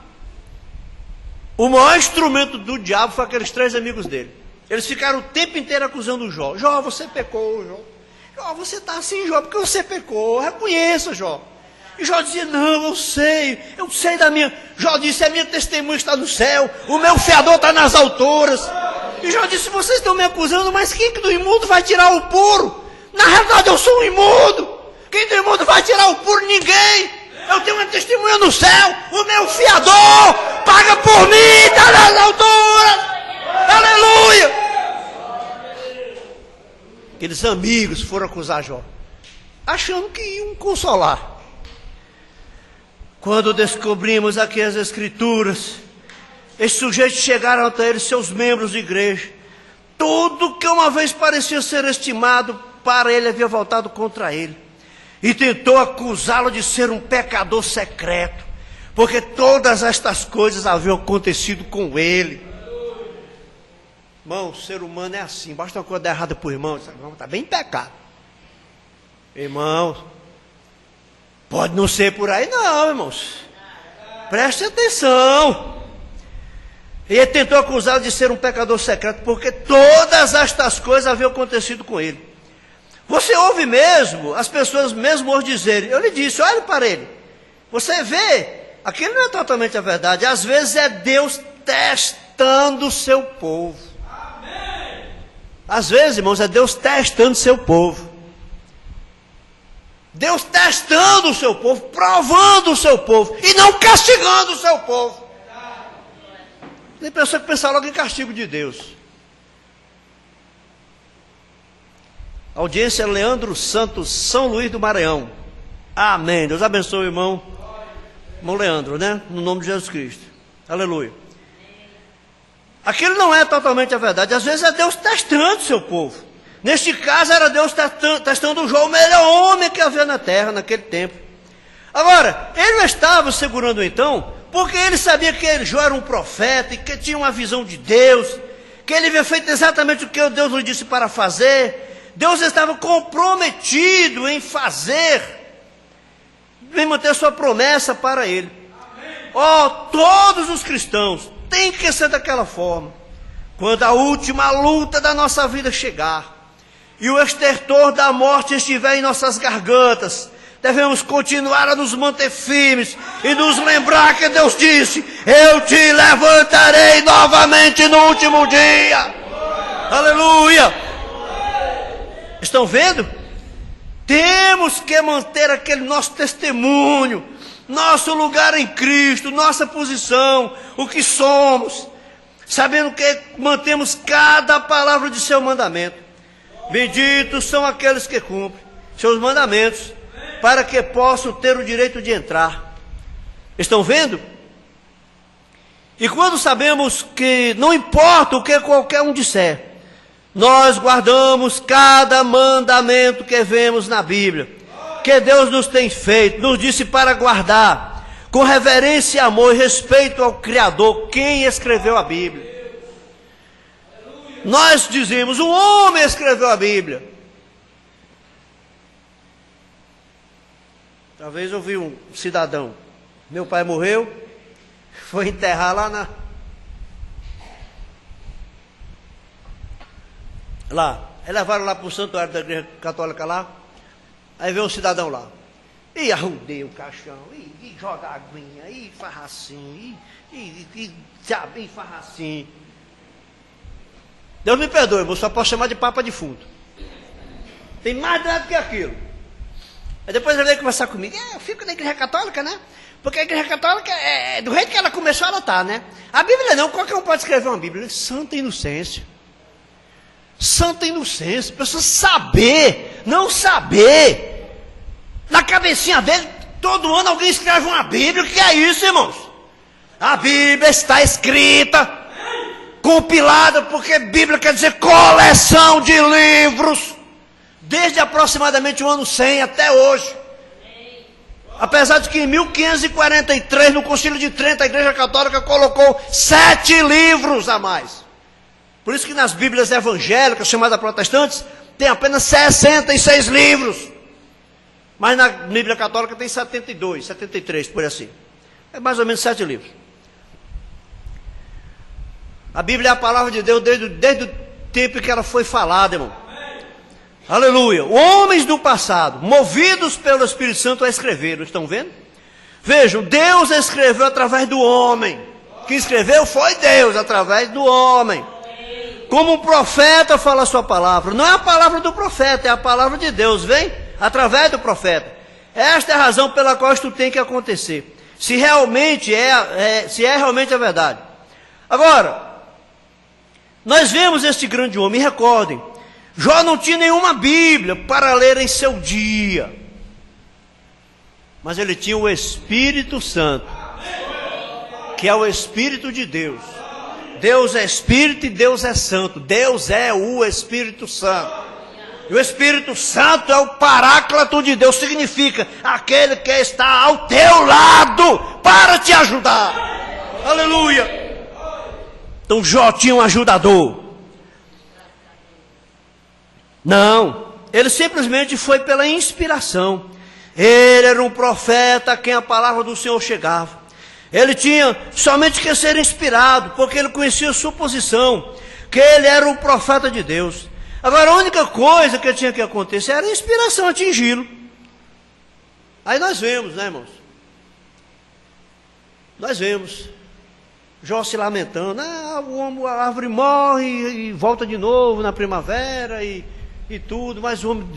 o maior instrumento do diabo foi aqueles 3 amigos dele. Eles ficaram o tempo inteiro acusando o Jó. Jó, você pecou, Jó. Jó, você está assim, Jó, porque você pecou. Reconheça, Jó. E Jó dizia: não, eu sei da minha. Jó disse: a minha testemunha está no céu, o meu fiador está nas alturas. E Jó disse: vocês estão me acusando, mas quem do imundo vai tirar o puro? Na realidade eu sou um imundo. Quem do imundo vai tirar o puro? Ninguém. Eu tenho uma testemunha no céu, o meu fiador paga por mim, está nas alturas. Aleluia. Aqueles amigos foram acusar Jó. achando que iam consolar. Quando descobrimos aqui as Escrituras, esses sujeitos chegaram até ele, seus membros de igreja. Tudo que uma vez parecia ser estimado para ele havia voltado contra ele. E tentou acusá-lo de ser um pecador secreto, porque todas estas coisas haviam acontecido com ele. Irmão, o ser humano é assim, basta uma coisa dar errada para o irmão, está bem em pecado. Irmãos, pode não ser por aí não, irmãos. Preste atenção. E ele tentou acusá-lo de ser um pecador secreto, porque todas estas coisas haviam acontecido com ele. Você ouve mesmo as pessoas mesmo hoje dizerem, eu lhe disse, olhe para ele. Você vê, aquilo não é totalmente a verdade. Às vezes é Deus testando o seu povo. Às vezes, irmãos, é Deus testando o seu povo. Deus testando o seu povo, provando o seu povo, e não castigando o seu povo. Tem pessoa que pensa logo em castigo de Deus. Audiência Leandro Santos, São Luís do Maranhão. Amém. Deus abençoe o irmão Leandro, né? No nome de Jesus Cristo. Aleluia. Aquilo não é totalmente a verdade. Às vezes é Deus testando o seu povo. Neste caso era Deus testando o Jó, o melhor homem que havia na terra naquele tempo. Agora, ele não estava segurando então, porque ele sabia que Jó era um profeta e que tinha uma visão de Deus, que ele havia feito exatamente o que Deus lhe disse para fazer. Deus estava comprometido em fazer, em manter sua promessa para ele. Todos os cristãos têm que ser daquela forma. Quando a última luta da nossa vida chegar e o estertor da morte estiver em nossas gargantas, devemos continuar a nos manter firmes e nos lembrar que Deus disse, eu te levantarei novamente no último dia. Aleluia. Estão vendo? Temos que manter aquele nosso testemunho, nosso lugar em Cristo, nossa posição, o que somos, sabendo que mantemos cada palavra de seu mandamento. Benditos são aqueles que cumprem seus mandamentos, para que possam ter o direito de entrar. Estão vendo? E quando sabemos que não importa o que qualquer um disser, nós guardamos cada mandamento que vemos na Bíblia, que Deus nos tem feito, nos disse para guardar, com reverência, amor e respeito ao Criador, quem escreveu a Bíblia. Nós dizemos, um homem escreveu a Bíblia. Talvez eu vi um cidadão, meu pai morreu, foi enterrar lá aí levaram lá para o santuário da igreja católica lá, aí veio um cidadão lá, e arrudei o caixão, e joga aguinha, e farracinho, e farracinho. Deus me perdoe, eu só posso chamar de papa defunto. Tem mais nada do que aquilo. Aí depois ele veio conversar comigo, eu fico na igreja católica, né? Porque a igreja católica, do jeito que ela começou, ela está, né? A Bíblia não, qualquer um pode escrever uma Bíblia. Santa inocência. Santa inocência, pessoa saber, não saber. Na cabecinha dele, todo ano alguém escreve uma Bíblia. O que é isso, irmãos? A Bíblia está escrita, compilada, porque Bíblia quer dizer coleção de livros, desde aproximadamente o ano 100 até hoje. Apesar de que em 1543, no Concílio de Trento, a Igreja Católica colocou 7 livros a mais. Por isso que nas Bíblias evangélicas, chamadas protestantes, tem apenas 66 livros. Mas na Bíblia Católica tem 72, 73, por assim. É mais ou menos 7 livros. A Bíblia é a palavra de Deus desde o tempo que ela foi falada, irmão. Aleluia. Homens do passado, movidos pelo Espírito Santo a escrever, estão vendo? Vejam, Deus escreveu através do homem. Quem escreveu foi Deus, através do homem. Como um profeta fala a sua palavra. Não é a palavra do profeta, é a palavra de Deus. Vem através do profeta. Esta é a razão pela qual isto tem que acontecer. Se realmente realmente a verdade. Agora, nós vemos este grande homem, recordem, Jó não tinha nenhuma Bíblia para ler em seu dia, mas ele tinha o Espírito Santo, que é o Espírito de Deus. Deus é Espírito e Deus é Santo. Deus é o Espírito Santo. E o Espírito Santo é o Paráclito de Deus, significa aquele que está ao teu lado para te ajudar. Aleluia! Então Jó tinha um ajudador. Não, ele simplesmente foi pela inspiração. Ele era um profeta a quem a palavra do Senhor chegava. Ele tinha somente que ser inspirado, porque ele conhecia a sua posição, que ele era um profeta de Deus. Agora a única coisa que tinha que acontecer era a inspiração atingi-lo. Aí nós vemos, né, irmãos? Nós vemos Jó se lamentando, a árvore morre e volta de novo na primavera e tudo, mas o homem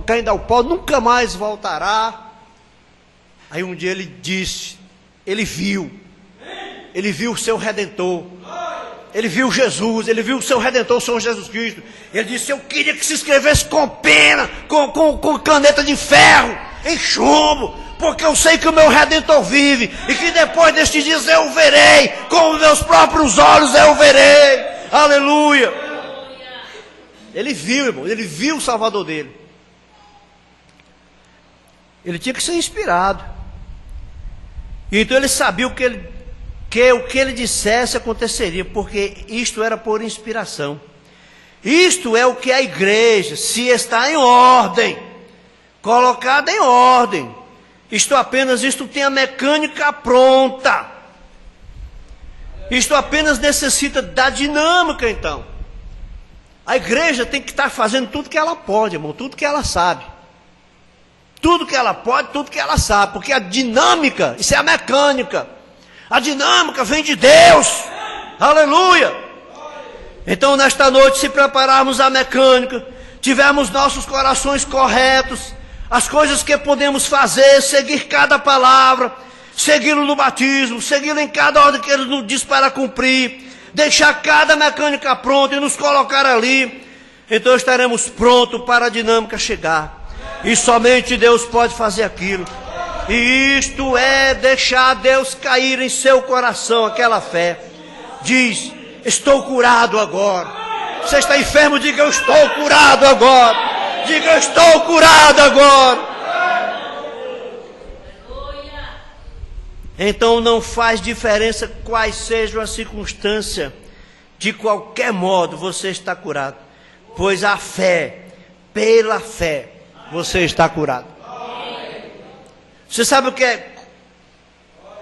caindo ao pó, nunca mais voltará. Aí um dia ele disse, ele viu o seu Redentor, ele viu Jesus, ele viu o seu Redentor, o Senhor Jesus Cristo. Ele disse, eu queria que se escrevesse com pena, com caneta de ferro, em chumbo, porque eu sei que o meu Redentor vive, e que depois destes dias eu o verei, com os meus próprios olhos eu o verei. Aleluia! Ele viu, irmão, ele viu o Salvador dele. Ele tinha que ser inspirado. Então ele sabia o que ele dissesse aconteceria, porque isto era por inspiração. Isto é o que a igreja, se está em ordem, colocada em ordem, isto tem a mecânica pronta. Isto apenas necessita da dinâmica, então. A igreja tem que estar fazendo tudo que ela pode, irmão, tudo que ela sabe. Tudo que ela pode, tudo que ela sabe, porque a dinâmica, isso é a mecânica. A dinâmica vem de Deus. Aleluia! Então nesta noite, se prepararmos a mecânica, tivermos nossos corações corretos, as coisas que podemos fazer, seguir cada palavra, segui-lo no batismo, segui-lo em cada ordem que ele nos diz para cumprir, deixar cada mecânica pronta e nos colocar ali, então estaremos prontos para a dinâmica chegar. E somente Deus pode fazer aquilo. E isto é deixar Deus cair em seu coração aquela fé. Diz, estou curado agora. Você está enfermo, diga, eu estou curado agora. Diga, eu estou curado agora. Então não faz diferença quais sejam as circunstâncias. De qualquer modo você está curado. Pois a fé, pela fé, você está curado. Você sabe o que é?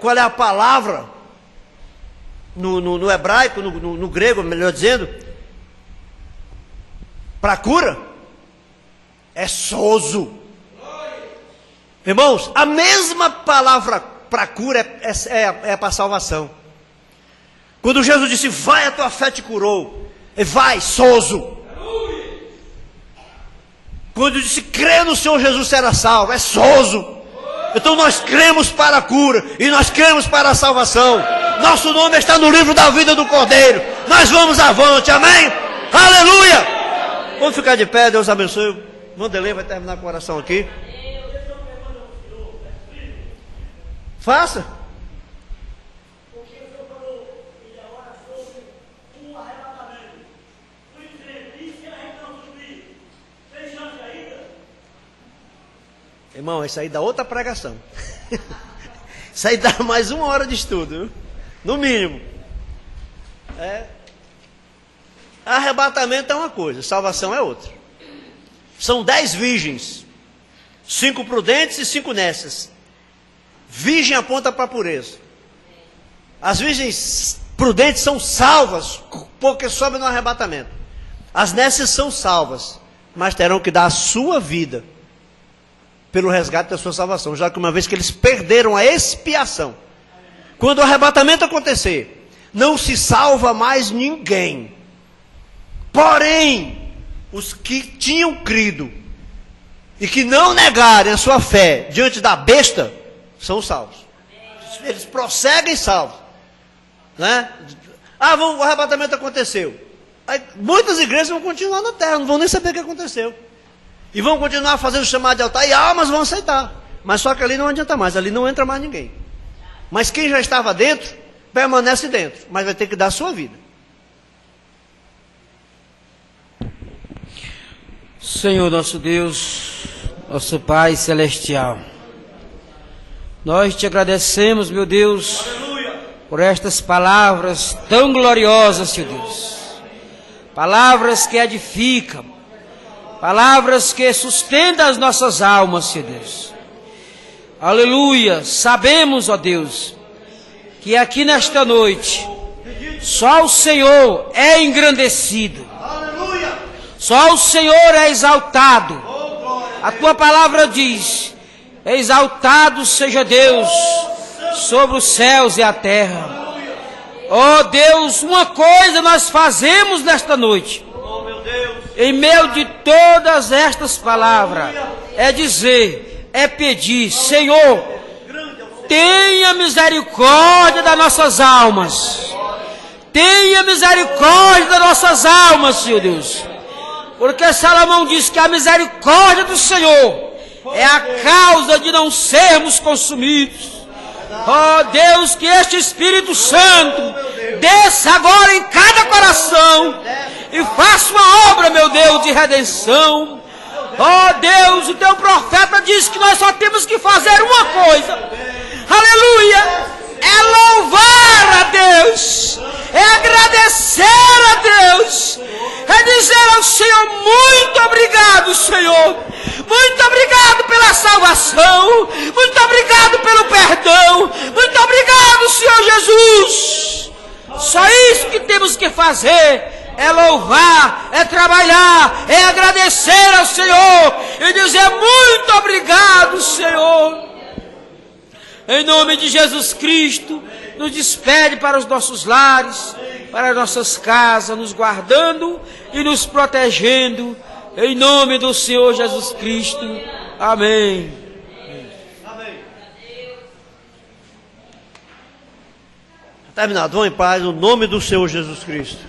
Qual é a palavra no hebraico, no grego, melhor dizendo, para cura? É sozo. Irmãos, a mesma palavra para cura é para salvação. Quando Jesus disse, vai, a tua fé te curou, vai, sozo. Quando disse, crê no Senhor Jesus será salvo, é sozo. Então nós cremos para a cura e nós cremos para a salvação. Nosso nome está no livro da vida do Cordeiro. Nós vamos avante, amém? Aleluia! Vamos ficar de pé, Deus abençoe. O Vanderlei vai terminar com a oração aqui. Faça. Irmão, isso aí dá outra pregação. Isso aí dá mais 1 hora de estudo, viu? No mínimo. Arrebatamento é uma coisa, salvação é outra. São 10 virgens, 5 prudentes e 5 nécias. Virgem aponta para a pureza. As virgens prudentes são salvas porque sobem no arrebatamento. As nécias são salvas, mas terão que dar a sua vida pelo resgate da sua salvação, já que uma vez que eles perderam a expiação, quando o arrebatamento acontecer, não se salva mais ninguém. Porém, os que tinham crido e que não negarem a sua fé diante da besta, são salvos. Eles prosseguem salvos, né? O arrebatamento aconteceu. Aí, muitas igrejas vão continuar na terra, não vão nem saber o que aconteceu. E vão continuar fazendo chamado de altar, e almas vão aceitar. Mas só que ali não adianta mais, ali não entra mais ninguém. Mas quem já estava dentro, permanece dentro, mas vai ter que dar a sua vida. Senhor nosso Deus, nosso Pai Celestial, nós te agradecemos, meu Deus, por estas palavras tão gloriosas, Senhor Deus. Palavras que edificam, palavras que sustentam as nossas almas, Senhor Deus. Aleluia, sabemos, ó Deus, que aqui nesta noite, só o Senhor é engrandecido. Só o Senhor é exaltado. A tua palavra diz: exaltado seja Deus sobre os céus e a terra. Ó Deus, uma coisa nós fazemos nesta noite, em meio de todas estas palavras, é dizer, é pedir: Senhor, tenha misericórdia das nossas almas. Tenha misericórdia das nossas almas, Senhor Deus. Porque Salomão diz que a misericórdia do Senhor é a causa de não sermos consumidos. Ó Deus, que este Espírito Santo desça agora em cada coração e faça uma obra, meu Deus, de redenção. Ó Deus, o teu profeta diz que nós só temos que fazer uma coisa. Aleluia! É louvar a Deus, é agradecer a Deus, é dizer ao Senhor: muito obrigado, Senhor, muito obrigado pela salvação, muito obrigado pelo perdão, muito obrigado, Senhor Jesus. Só isso que temos que fazer, é louvar, é trabalhar, é agradecer ao Senhor e dizer: muito obrigado, Senhor. Em nome de Jesus Cristo, nos despede para os nossos lares, para as nossas casas, nos guardando e nos protegendo. Em nome do Senhor Jesus Cristo. Amém. Amém. Terminado. Vão em paz, no nome do Senhor Jesus Cristo.